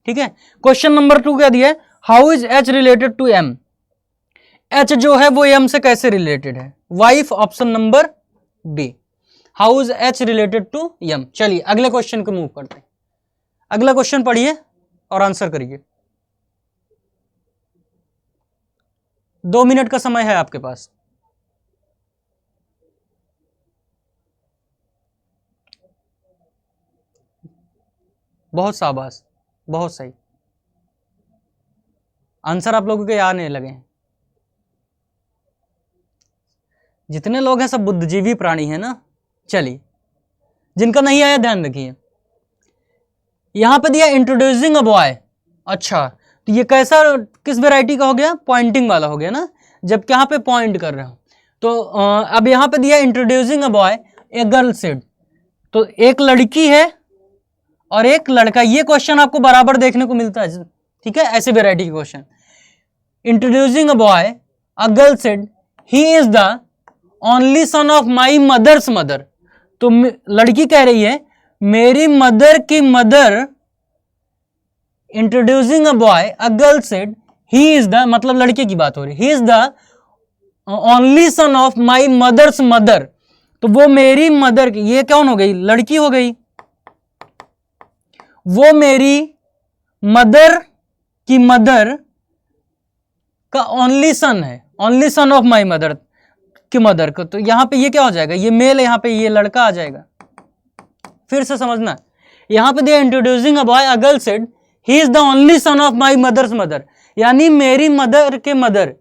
Speaker 1: ठीक है। क्वेश्चन नंबर 2 क्या दिया है, how is H related to M, H जो है वो एम से कैसे रिलेटेड है, wife, option number B, how is H related to M. चलिए अगले क्वेश्चन को मूव करते हैं। अगला क्वेश्चन पढ़िए और आंसर करिए, 2 मिनट का समय है आपके पास। बहुत शाबाश, बहुत सही, आंसर आप लोगों के आने लगे हैं। जितने लोग हैं सब बुद्धिजीवी प्राणी हैं ना। चलिए जिनका नहीं आया ध्यान रखिए, यहां पे दिया इंट्रोड्यूसिंग अ बॉय, अच्छा तो ये कैसा, किस वैरायटी का हो गया, पॉइंटिंग वाला हो गया ना, जबकि यहाँ पे पॉइंट कर रहे हो। तो अब यहाँ पे दिया introducing a boy a girl said, तो एक लड़की है और एक लड़का, ये क्वेश्चन आपको बराबर देखने को मिलता है, ठीक है, ऐसे वैरायटी के question. Introducing a boy a girl said he is the only son of my mother's mother, तो लड़की कह रही है मेरी मदर की mother, introducing a boy a girl said he is the, मतलब लड़के की बात हो रही, he is the only son of my mother's mother, तो वो मेरी मदर की, ये कौन हो गई, लड़की हो गई, वो मेरी मदर की मदर का ओनली सन है, only son of my mother की मदर को, तो यहां पे ये क्या हो जाएगा, ये मेल है, यहां पे ये लड़का आ जाएगा। फिर से समझना, यहां पे दिया introducing a boy a girl said he is the only son of my mother's mother, यानी मेरी मदर के मदर,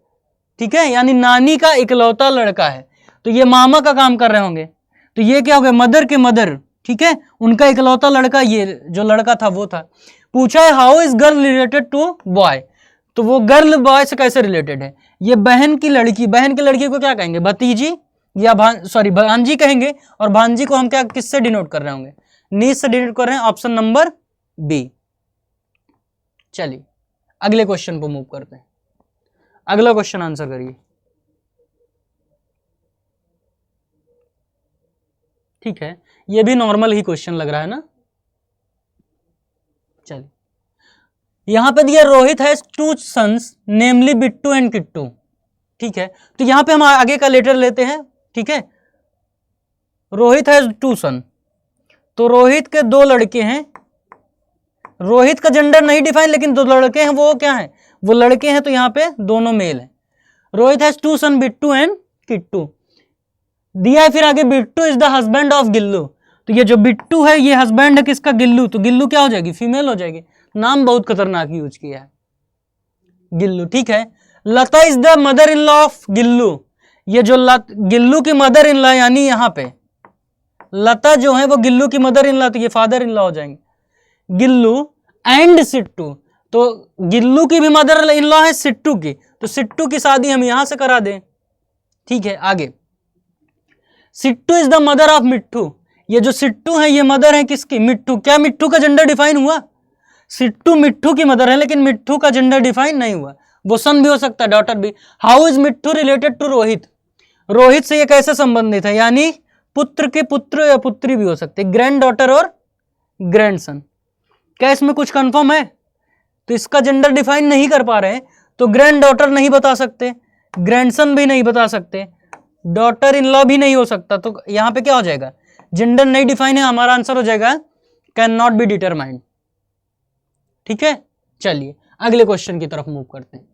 Speaker 1: ठीक है, यानी नानी का इकलौता लड़का है, तो ये मामा का काम कर रहे होंगे, तो ये क्या हो गया, मदर के मदर, ठीक है, उनका इकलौता लड़का, ये जो लड़का था वो था। पूछा है how is girl related to boy, तो वो गर्ल बॉय से कैसे रिलेटेड है, ये बहन की लड़की, बहन की लड़की को क्या कहेंगे, भतीजी या भांजी कहेंगे, और भांजी को हम क्या किससे डिनोट कर रहे होंगे, नीज से डिनोट कर रहे हैं, ऑप्शन नंबर बी। चलिए अगले क्वेश्चन को मूव करते हैं, अगला क्वेश्चन आंसर करिए, ठीक है, ये भी नॉर्मल ही क्वेश्चन लग रहा है ना। चलिए यहां पे दिया Rohit has 2 sons namely Bittu and Kittu, ठीक है, तो यहां पे हम आगे का लेटर लेते हैं, ठीक है, रोहित हैज 2 सन, तो रोहित के 2 लड़के हैं, रोहित का जेंडर नहीं डिफाइन, लेकिन 2 लड़के हैं, वो क्या है, वो लड़के हैं, तो यहां पे दोनों मेल हैं। Rohit has 2 son Bittu and Kittu, दिया है फिर आगे Bittu is the husband of Gillu, तो ये जो बिट्टू है ये हस्बैंड है किसका, गिल्लू, तो गिल्लू क्या हो जाएगी, फीमेल हो जाएगी। नाम बहुत खतरनाक यूज किया है, गिल्लू, ठीक है। Lata is the mother in law of Gillu, ये जो गिल्लू की मदर इन लॉ, यानी यहां पे लता जो है वो गिल्लू की मदर इन लॉ, तो ये फादर इन लॉ हो जाएंगे। गिल्लू एंड सिट्टू, तो गिल्लू की भी मदर इन लॉ है सिट्टू की, तो सिट्टू की शादी हम यहां से करा दें, ठीक है। आगे सिट्टू इज द मदर ऑफ मिट्टू, ये जो सिट्टू है ये मदर है किसकी, मिट्टू। क्या मिट्टू का जेंडर डिफाइन हुआ, सिट्टू मिट्टू की मदर है, लेकिन मिट्टू का जेंडर डिफाइन नहीं हुआ, वो सन भी हो सकता है, डॉटर भी। How is Mittu related to Rohit, Rohit से ये कैसे संबंधित है, यानी पुत्र के पुत्र या पुत्री भी हो सकते, ग्रैंड डॉटर और ग्रैंड सन। क्या इसमें कुछ कंफर्म है, तो इसका जेंडर डिफाइन नहीं कर पा रहे हैं, तो ग्रैंड डॉटर नहीं बता सकते, ग्रैंडसन भी नहीं बता सकते, डॉटर इन लॉ भी नहीं हो सकता, तो यहां पे क्या हो जाएगा, जेंडर नहीं डिफाइन है, हमारा आंसर हो जाएगा कैन नॉट बी डिटरमाइंड, ठीक है। चलिए अगले क्वेश्चन की तरफ मूव करते हैं।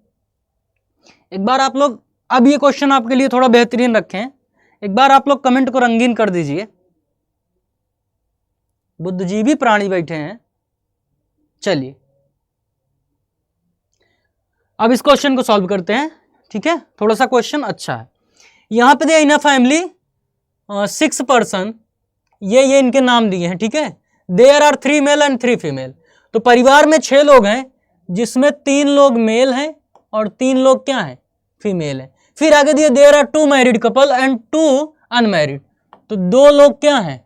Speaker 1: एक बार आप लोग, अब ये क्वेश्चन आपके लिए थोड़ा बेहतरीन रखें, एक बार आप लोग कमेंट को रंगीन कर दीजिए। बुद्धिजीवी प्राणी बैठे हैं। चलिए अब इस क्वेश्चन को सॉल्व करते हैं, ठीक है। थोड़ा सा क्वेश्चन अच्छा है। यहां पे दिया इन अ फैमिली 6 पर्सन, ये इनके नाम दिए हैं, ठीक है। There are 3 male and 3 female, तो परिवार में 6 लोग हैं जिसमें 3 लोग मेल हैं और 3 लोग क्या हैं, फीमेल हैं। फिर आगे दिए there are 2 married couple and 2 unmarried, तो 2 लोग क्या हैं,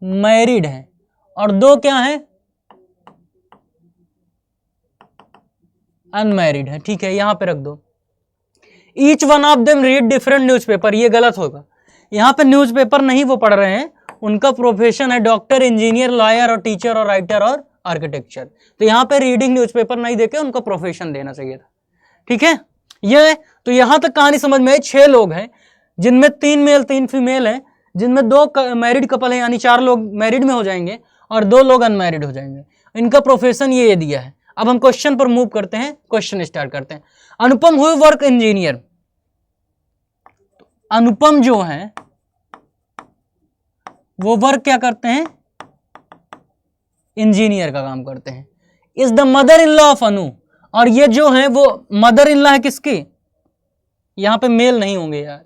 Speaker 1: मैरिड हैं और 2 क्या हैं, अनमैरिड है, ठीक है। यहां पे रख दो। Each one of them read different newspaper, ये गलत होगा, यहां पे न्यूज़पेपर नहीं वो पढ़ रहे हैं, उनका प्रोफेशन है डॉक्टर, इंजीनियर, लॉयर और टीचर और राइटर और आर्किटेक्चर, तो यहां पे रीडिंग न्यूज़पेपर नहीं देके उनका प्रोफेशन देना चाहिए था, ठीक है। ये तो यहां तक कहानी समझ में आई। 6 लोग हैं जिनमें 3 मेल 3 फीमेल हैं, जिनमें 2 मैरिड कपल है, यानी 4 लोग मैरिड में हो जाएंगे और 2 लोग अनमैरिड हो जाएंगे। इनका प्रोफेशन ये दिया है। अब हम क्वेश्चन पर मूव करते हैं, क्वेश्चन स्टार्ट करते हैं। अनुपम हुई वर्क इंजीनियर, अनुपम जो है वो वर्क क्या करते हैं, इंजीनियर का काम करते हैं। Is the mother in law of Anu, और ये जो है वो मदर इन लॉ है किसकी, यहां पे मेल नहीं होंगे यार,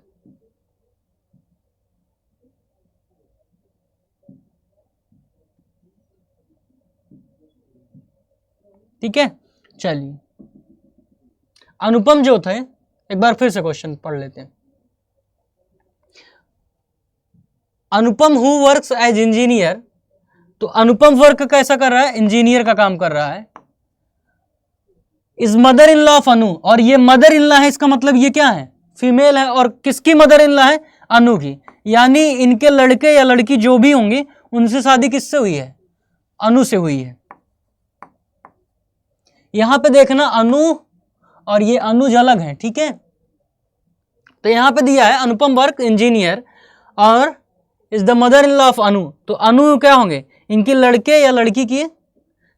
Speaker 1: ठीक है। चलिए अनुपम जो थे, एक बार फिर से क्वेश्चन पढ़ लेते हैं। अनुपम हु वर्क्स एज इंजीनियर, तो अनुपम वर्क कैसा कर रहा है, इंजीनियर का काम कर रहा है। Is mother in law of Anu, और ये मदर इन लॉ है, इसका मतलब ये क्या है, फीमेल है, और किसकी मदर इन लॉ है, अनु की, यानी इनके लड़के या लड़की जो भी होंगे उनसे शादी किससे हुई है, अनु से हुई है। यहां पे देखना अनु और ये अनुज अलग है, ठीक है। तो यहां पे दिया है अनुपम वर्क इंजीनियर और is the mother in law of Anu, तो अनु क्या होंगे, इनके लड़के या लड़की की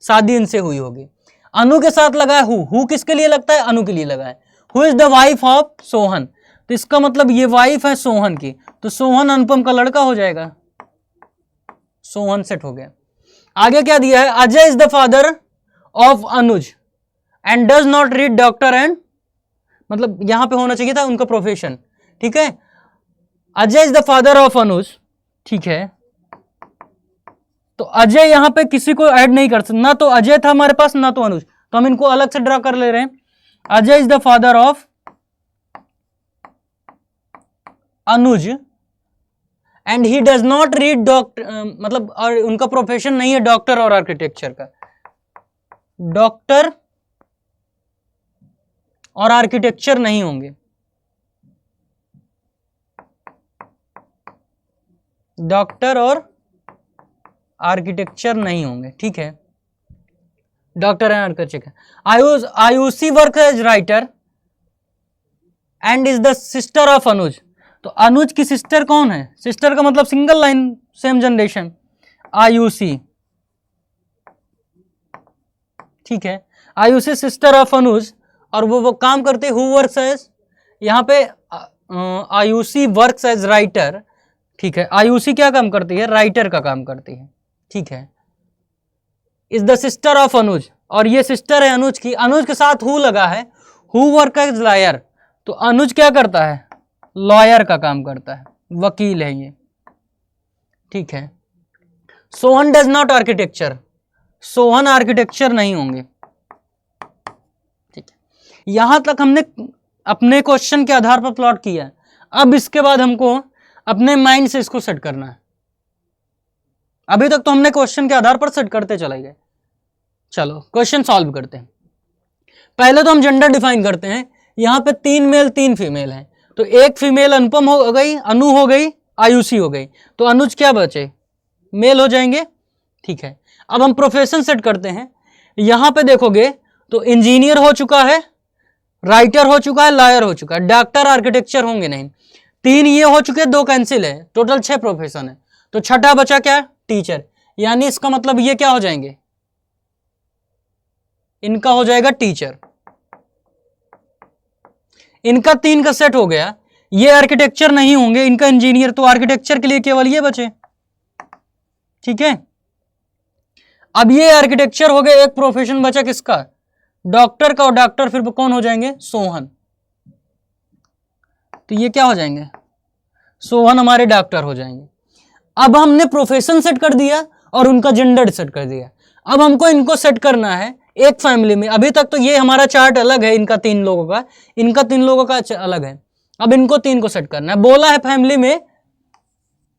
Speaker 1: शादी इनसे हुई होगी। अनु के साथ लगा है हु किसके लिए लगता है, अनु के लिए लगा है। Who is the wife of Sohan, तो इसका मतलब ये वाइफ है सोहन की, तो सोहन अनुपम का लड़का हो जाएगा, सोहन सेट हो गया। आगे क्या दिया है, Ajay is the father of Anuj and does not read doctor and, मतलब यहां पे होना चाहिए था उनका प्रोफेशन, ठीक है। Ajay is the father of Anuj, ठीक है। तो अजय यहां पे किसी को ऐड नहीं कर सकते, ना तो अजय था हमारे पास ना तो अनुज, तो हम इनको अलग से ड्रा कर ले रहे हैं। Ajay is the father of Anuj and he does not read doctor, मतलब और उनका प्रोफेशन नहीं है डॉक्टर और आर्किटेक्चर का, डॉक्टर और आर्किटेक्चर नहीं होंगे, डॉक्टर और आर्किटेक्चर नहीं होंगे, ठीक है। Doctor and architecture. Ayushi work as writer and is the sister of Anuj, तो अनुज की सिस्टर कौन है, सिस्टर का मतलब single line same generation, Ayushi, ठीक है। आयुषी सिस्टर ऑफ अनुज, और वो काम करते हु वर्क्स एज, यहाँ पे आयुषी वर्क्स एज राइटर, ठीक है, आयुषी क्या काम करती है, राइटर का काम करती है, ठीक है। इज द सिस्टर ऑफ अनुज, और ये सिस्टर है अनुज की, अनुज के साथ हु लगा है, हु वर्क एज लॉयर, तो अनुज क्या करता है, लॉयर का काम करता है, वकील है ये, ठीक है। Sohan does not architecture, Sohan architecture नहीं होंगे, ठीक है। यहां तक हमने अपने क्वेश्चन के आधार पर प्लॉट किया है। अब इसके बाद हमको अपने माइंड से इसको सेट करना है। अभी तक तो हमने क्वेश्चन के आधार पर सेट करते चले गए। चलो क्वेश्चन सॉल्व करते हैं। पहले तो हम जेंडर डिफाइन करते हैं। यहां पे 3 मेल 3 फीमेल हैं, तो एक फीमेल अनुपम हो गई, अनु हो गई, आयुषी हो गई, तो अनुज क्या बचे, मेल हो जाएंगे, ठीक है। अब हम प्रोफेशन सेट करते हैं। यहां पे देखोगे तो इंजीनियर हो चुका है, राइटर हो चुका है, लॉयर हो चुका है, डॉक्टर आर्किटेक्चर होंगे नहीं। 3 ये हो चुके, 2 कैंसिल है, टोटल 6 प्रोफेशन है। तो छठा बचा क्या, टीचर, यानी इसका मतलब ये क्या हो जाएंगे, इनका हो जाएगा टीचर। इनका 3 का सेट हो गया। ये आर्किटेक्चर नहीं होंगे, इनका इंजीनियर, तो आर्किटेक्चर के लिए केवल ये बचे, ठीक है। अब ये आर्किटेक्चर हो गए, एक प्रोफेशन बचा किसका, डॉक्टर का, और डॉक्टर फिर कौन हो जाएंगे, सोहन। तो ये क्या हो जाएंगे, सोहन हमारे डॉक्टर हो जाएंगे। अब हमने प्रोफेशन सेट कर दिया और उनका जेंडर सेट कर दिया। अब हमको इनको सेट करना है एक फैमिली में। अभी तक तो ये हमारा चार्ट अलग है, इनका 3 लोगों का, इनका 3 लोगों का अलग है। अब इनको 3 को सेट करना है। बोला है फैमिली में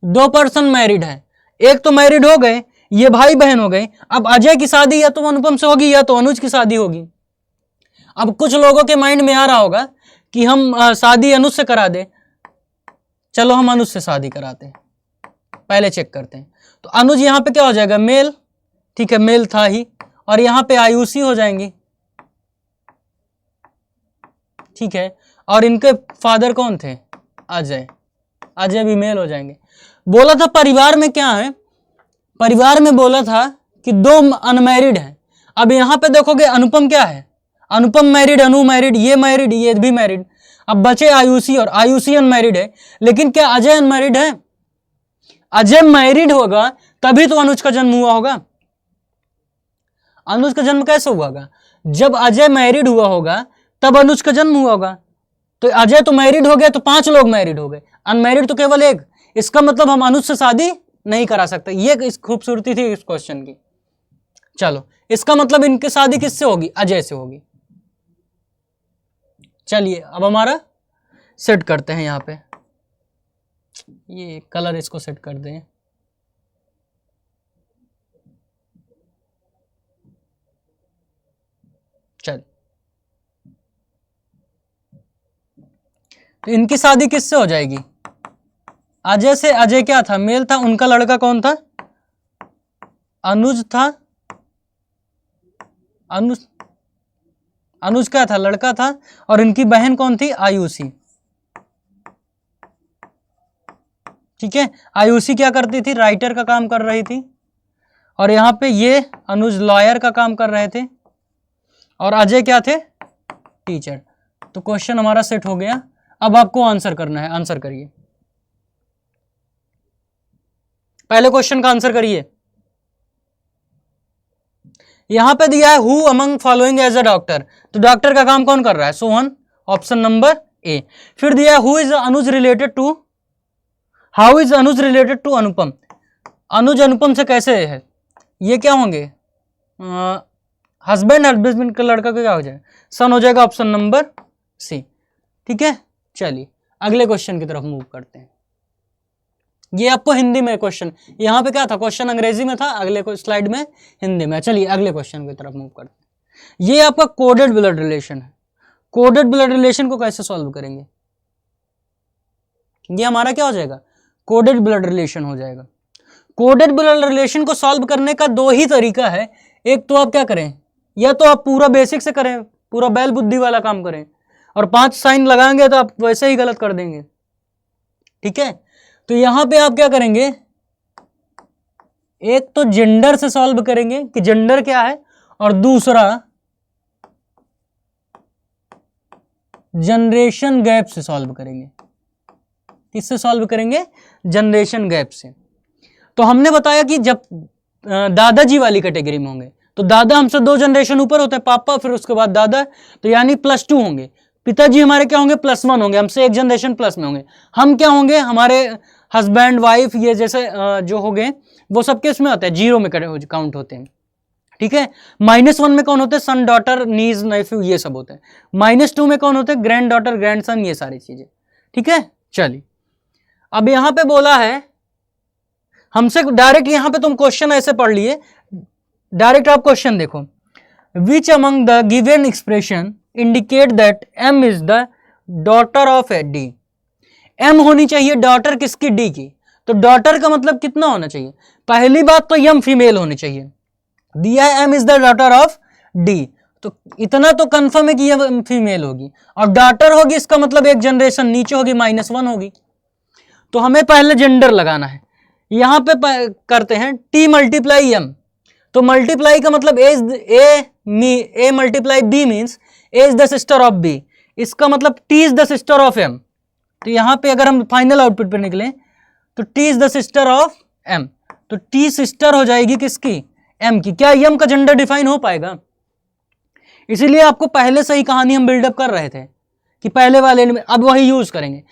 Speaker 1: 2 पर्सन मैरिड है, एक तो मैरिड हो गए, ये भाई बहन हो गए। अब अजय की शादी या तो अनुपम से होगी या तो अनुज की शादी होगी। अब कुछ लोगों के माइंड में आ रहा होगा कि हम शादी अनुज से करा दे, चलो हम अनुज से शादी कराते हैं, पहले चेक करते हैं। तो अनुज यहां पे क्या हो जाएगा, मेल, ठीक है, मेल था ही, और यहां पे आयुषी हो जाएंगी, ठीक है। और इनके फादर कौन थे, अजय, अजय भी मेल हो जाएंगे। बोला था परिवार में क्या है, परिवार में बोला था कि 2 अनमैरिड हैं। अब यहां पे देखोगे अनुपम क्या है, अनुपम मैरिड, अनु मैरिड, ये भी मैरिड। अब बचे आयुषी, और आयुषी अनमैरिड है। लेकिन क्या अजय अनमैरिड है, अजय मैरिड होगा तभी तो अनुज का जन्म हुआ होगा। अनुज का जन्म कैसे हुआ होगा, जब अजय मैरिड हुआ होगा तब अनुज का जन्म हुआ होगा। तो अजय तो मैरिड हो गया, तो 5 लोग मैरिड हो गए, अनमैरिड तो केवल एक। इसका मतलब हम अनुज से शादी नहीं करा सकते। ये इस खूबसूरती थी इस क्वेश्चन की। चलो इसका मतलब इनकी शादी किससे होगी, अजय से होगी। चलिए अब हमारा सेट करते हैं। यहां पे ये कलर इसको सेट कर दें। चल, तो इनकी शादी किससे हो जाएगी, अजय से। अजय क्या था, मेल था, उनका लड़का कौन था, अनुज था। अनुज क्या था, लड़का था, और इनकी बहन कौन थी, आयुषी, ठीक है। आयुषी क्या करती थी, राइटर का काम कर रही थी, और यहां पे ये अनुज लॉयर का काम कर रहे थे, और अजय क्या थे, टीचर। तो क्वेश्चन हमारा सेट हो गया। अब आपको आंसर करना है, आंसर करिए। पहले क्वेश्चन का आंसर करिए। यहां पे दिया है who among following as a doctor, तो डॉक्टर का काम कौन कर रहा है, सोहन, ऑप्शन नंबर ए। फिर दिया है who is Anuj related to, how is Anuj related to Anupam, Anuj Anupam से कैसे है, ये क्या होंगे, हस्बैंड, हस्बैंड का लड़का का क्या हो जाएगा, सन हो जाएगा, ऑप्शन नंबर सी, ठीक है। चलिए अगले क्वेश्चन की तरफ मूव करते हैं। ये आपको हिंदी में क्वेश्चन, यहाँ पे क्या था, क्वेश्चन अंग्रेजी में था, अगले स्लाइड में हिंदी में। चलिए अगले क्वेश्चन की तरफ मूव करते हैं। ये आपका कोडेड ब्लड रिलेशन है। कोडेड ब्लड रिलेशन को कैसे सॉल्व करेंगे, ये हमारा क्या हो जाएगा, कोडेड ब्लड रिलेशन हो जाएगा। कोडेड ब्लड रिलेशन को सॉल्व करने का 2 ही तरीका है। एक तो आप क्या करें, या तो आप पूरा बेसिक से करें, पूरा बैल बुद्धि वाला काम करें, और 5 साइन लगाएंगे तो आप वैसे ही गलत कर देंगे, ठीक है। तो यहां पे आप क्या करेंगे, एक तो जेंडर से सॉल्व करेंगे कि जेंडर क्या है, और दूसरा जनरेशन गैप से सॉल्व करेंगे। किससे सॉल्व करेंगे? जनरेशन गैप से। तो हमने बताया कि जब दादाजी वाली कैटेगरी में होंगे तो दादा हमसे 2 जनरेशन ऊपर होते हैं, पापा, फिर उसके बाद दादा, तो यानी +2 होंगे। पिताजी हमारे क्या होंगे? +1 होंगे, हमसे 1 जनरेशन प्लस में होंगे। हम क्या होंगे? हमारे हस्बैंड, वाइफ, ये जैसे जो हो गए वो सब किस में होते हैं? 0 में काउंट होते हैं, ठीक है। -1 में कौन होते हैं? सन, डॉटर, नीज, नेफ्यू, ये सब होते हैं। -2 में कौन होते हैं? ग्रैंड डॉटर, ग्रैंड सन, ये सारी चीजें, ठीक है। चलिए, अब यहां पे बोला है हमसे डायरेक्ट, यहां पे तुम क्वेश्चन ऐसे पढ़ लिए, डायरेक्ट आप क्वेश्चन देखो, which among the given expression indicate that M is the daughter of a D. M होनी चाहिए डॉटर किसकी? डी की। तो डॉटर का मतलब कितना होना चाहिए? पहली बात तो एम फीमेल होनी चाहिए, दिया है M is the daughter of D, तो इतना तो कंफर्म है कि ये फीमेल होगी, और डॉटर होगी इसका मतलब 1 जनरेशन नीचे होगी, -1 होगी। तो हमें पहले जेंडर लगाना है, यहां पे करते हैं T मल्टीप्लाई एम। तो मल्टीप्लाई का मतलब A multiply B means A is the sister of B, इसका मतलब T is the sister of M. तो यहां पे अगर हम फाइनल आउटपुट पे निकले तो T is the sister of M, तो T सिस्टर हो जाएगी किसकी? एम की। क्या एम का जेंडर डिफाइन हो पाएगा? इसीलिए आपको पहले से ही कहानी हम बिल्डअप कर रहे थे कि पहले वाले में अब वही यूज करेंगे।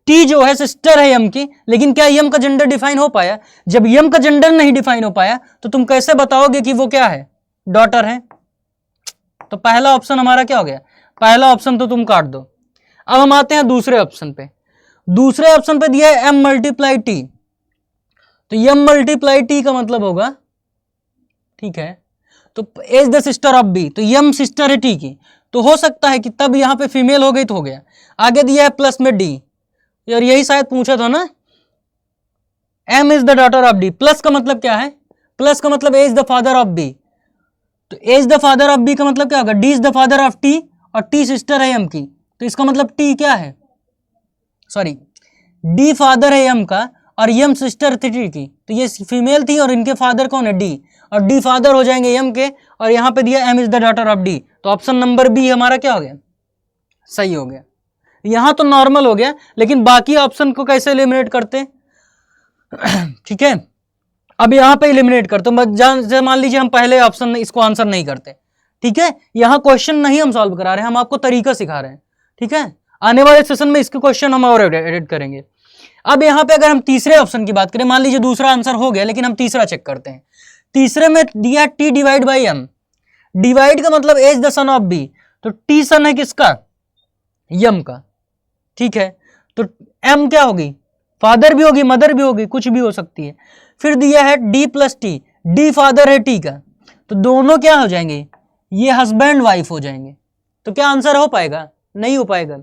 Speaker 1: टी जो है सिस्टर है एम की, लेकिन क्या एम का जेंडर डिफाइन हो पाया? जब एम का जेंडर नहीं डिफाइन हो पाया तो तुम कैसे बताओगे कि वो क्या है? डॉटर है। तो पहला ऑप्शन हमारा क्या हो गया? पहला ऑप्शन तो तुम काट दो। अब हम आते हैं दूसरे ऑप्शन पे। दूसरे ऑप्शन पे दिया है एम मल्टीप्लाई टी, तो एम मल्टीप्लाई टी का मतलब होगा, ठीक है, तो as the sister of B, तो एम सिस्टर है टी की, तो हो सकता है कि तब यहां पे फीमेल हो गई तो हो गया। आगे दिया है प्लस में डी, और यही शायद पूछा था ना, M is the daughter of D. Plus का मतलब क्या है? प्लस का मतलब as the father of B, तो as the father of B का मतलब क्या होगा? D is the father of T, और टी सिस्टर है एम की, तो इसका मतलब टी क्या है? सॉरी, डी फादर है एम का और एम सिस्टर थी टी की, तो ये फीमेल थी और इनके फादर कौन है? डी, और डी फादर हो जाएंगे एम के, और यहां पे दिया M is the daughter of D, तो ऑप्शन नंबर बी हमारा क्या हो गया? सही हो गया। यहां तो नॉर्मल हो गया, लेकिन बाकी ऑप्शन को कैसे एलिमिनेट करते? ठीक है, अब यहां पे एलिमिनेट करते, मान लीजिए हम पहले ऑप्शन इसको आंसर नहीं करते, ठीक है, यहां क्वेश्चन नहीं हम सॉल्व करा रहे हैं, हम आपको तरीका सिखा रहे हैं, ठीक है। आने वाले सेशन में इसके क्वेश्चन हम और एडिट करेंगे। अब यहां पे अगर हम तीसरे ऑप्शन की बात करें, मान लीजिए दूसरा आंसर हो गया, लेकिन हम तीसरा चेक करते हैं। तीसरे में दिया T divide by M, divide का मतलब as the son of B, तो टी सन है किसका? एम का, ठीक है, तो एम क्या होगी? फादर भी होगी, मदर भी होगी, कुछ भी हो सकती है। फिर दिया है D plus T, D father है टी का, तो दोनों क्या हो जाएंगे? ये हस्बैंड वाइफ हो जाएंगे। तो क्या आंसर हो पाएगा? नहीं हो पाएगा।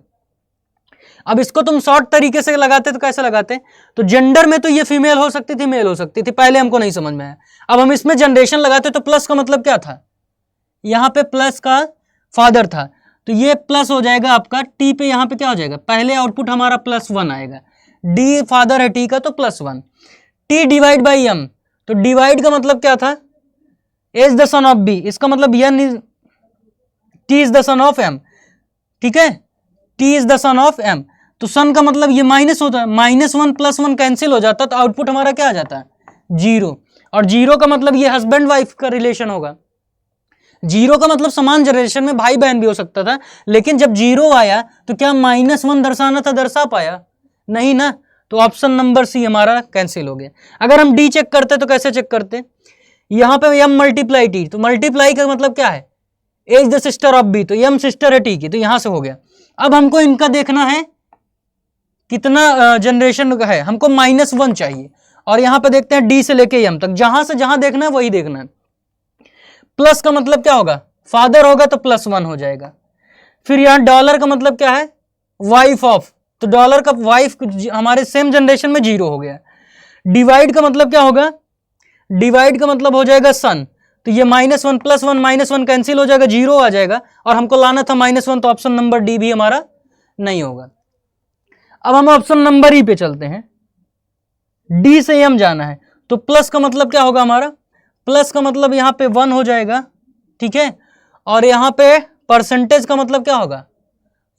Speaker 1: अब इसको तुम शॉर्ट तरीके से लगाते तो कैसे लगाते? तो जेंडर में तो ये फीमेल हो सकती थी, मेल हो सकती थी, पहले हमको नहीं समझ में आया। अब हम इसमें जनरेशन लगाते तो प्लस का मतलब क्या था? यहां पे प्लस का फादर था, तो ये प्लस हो जाएगा आपका टी पे, यहां पे क्या हो जाएगा? पहले आउटपुट हमारा +1 आएगा, डी फादर है टी का तो +1। टी डिवाइड बाई एम, तो डिवाइड का मतलब क्या था? As the son of B, इसका मतलब T is the son of M, ठीक है, T is the son of M, तो सन का मतलब ये माइनस होता है, -1 +1 कैंसिल हो जाता, तो आउटपुट हमारा क्या आ जाता है? 0, और 0 का मतलब ये हस्बैंड वाइफ का रिलेशन होगा। 0 का मतलब समान जनरेशन में भाई बहन भी हो सकता था, लेकिन जब 0 आया तो क्या -1 दर्शाना था? दर्शा पाया नहीं ना, तो ऑप्शन नंबर सी हमारा कैंसिल हो गया। अगर हम डी चेक करते तो कैसे चेक करते? यहां पे एम मल्टीप्लाई टी, तो मल्टीप्लाई का मतलब क्या है? As the sister of B, तो एम सिस्टर है टी की, तो यहां से हो गया। अब हमको इनका देखना है कितना जनरेशन का है, हमको -1 चाहिए, और यहां पे देखते हैं डी से लेके एम तक, जहां से जहां देखना है वही देखना है। प्लस का मतलब क्या होगा? फादर होगा तो +1 हो जाएगा। फिर यहां डॉलर का मतलब क्या है? वाइफ ऑफ, तो डॉलर का वाइफ हमारे सेम जनरेशन में 0 हो गया। डिवाइड का मतलब क्या होगा? डिवाइड का मतलब हो जाएगा सन, तो ये -1 +1 -1 कैंसिल हो जाएगा, 0 आ जाएगा, और हमको लाना था -1, तो ऑप्शन नंबर डी भी हमारा नहीं होगा। अब हम ऑप्शन नंबर ई पे चलते हैं, डी से एम जाना है, तो प्लस का मतलब क्या होगा हमारा? प्लस का मतलब यहां पे 1 हो जाएगा, ठीक है, और यहां पे परसेंटेज का मतलब क्या होगा?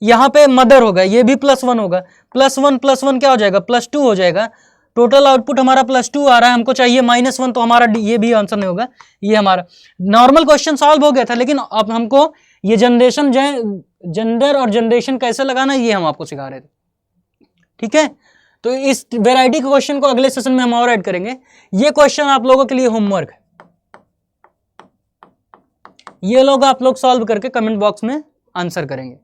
Speaker 1: यहाँ पे मदर होगा, ये भी +1 होगा, +1 क्या हो जाएगा, +2 हो जाएगा। टोटल आउटपुट हमारा +2 आ रहा है, हमको चाहिए -1, तो हमारा ये भी आंसर नहीं होगा। ये हमारा नॉर्मल क्वेश्चन सॉल्व हो गया था, लेकिन अब हमको ये जनरेशन जेंडर और जनरेशन कैसे लगाना ये हम आपको सिखा रहे थे, ठीक है। तो इस वेराइटी के क्वेश्चन को अगले सेशन में हम और ऐड करेंगे। ये क्वेश्चन आप लोगों के लिए होमवर्क है, ये लोग आप लोग सॉल्व करके कमेंट बॉक्स में आंसर करेंगे।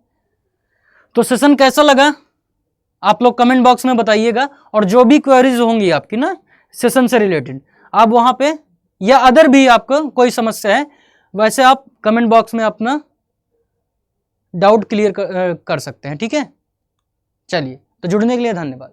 Speaker 1: तो सेशन कैसा लगा आप लोग कमेंट बॉक्स में बताइएगा, और जो भी क्वेरीज होंगी आपकी ना सेशन से रिलेटेड, आप वहां पे, या अदर भी आपको कोई समस्या है, वैसे आप कमेंट बॉक्स में अपना डाउट क्लियर कर सकते हैं, ठीक है। चलिए, तो जुड़ने के लिए धन्यवाद।